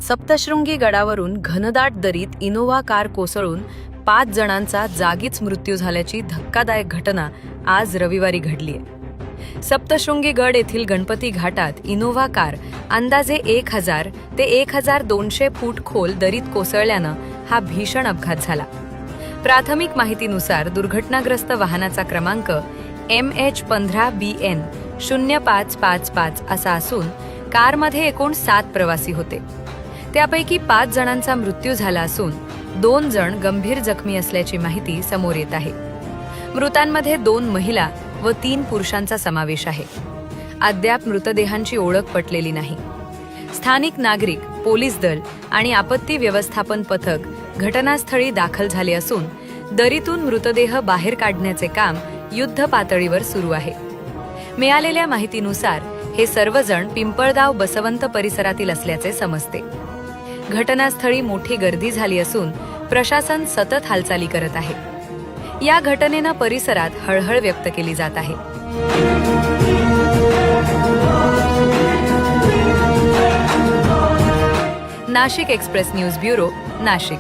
सप्तशृंगी गडावरून घनदाट दरीत इनोव्हा कार कोसळून 5 जणांचा जागीच मृत्यू झाल्याची धक्कादायक घटना आज रविवारी घडलीय. सप्तशृंगी गड येथील गणपती घाटात इनोव्हा कार अंदाजे 1000 ते 1200 फूट खोल दरीत कोसळल्यानं हा भीषण अपघात झाला. प्राथमिक माहितीनुसार दुर्घटनाग्रस्त वाहनाचा क्रमांक MH15BN 0555 असा असून कारमध्ये एकूण 7 प्रवासी होते. त्यापैकी 5 जणांचा मृत्यू झाला असून 2 जण गंभीर जखमी असल्याची माहिती समोर येत आहे. मृतांमध्ये 2 महिला व 3 पुरुषांचा समावेश आहे. अद्याप मृतदेहांची ओळख पटलेली नाही. स्थानिक नागरिक, पोलीस दल आणि आपत्ती व्यवस्थापन पथक घटनास्थळी दाखल झाले असून दरीतून मृतदेह बाहेर काढण्याचे काम युद्ध पातळीवर सुरू आहे. मिळालेल्या माहितीनुसार हे सर्वजण पिंपळगाव बसवंत परिसरातील असल्याचे समजते. घटनास्थळी मोठी गर्दी झाली असून प्रशासन सतत हालचाली करत आहे. या घटनेनं परिसरात हळहळ व्यक्त केली जात आहे. Nashik express news bureau, Nashik.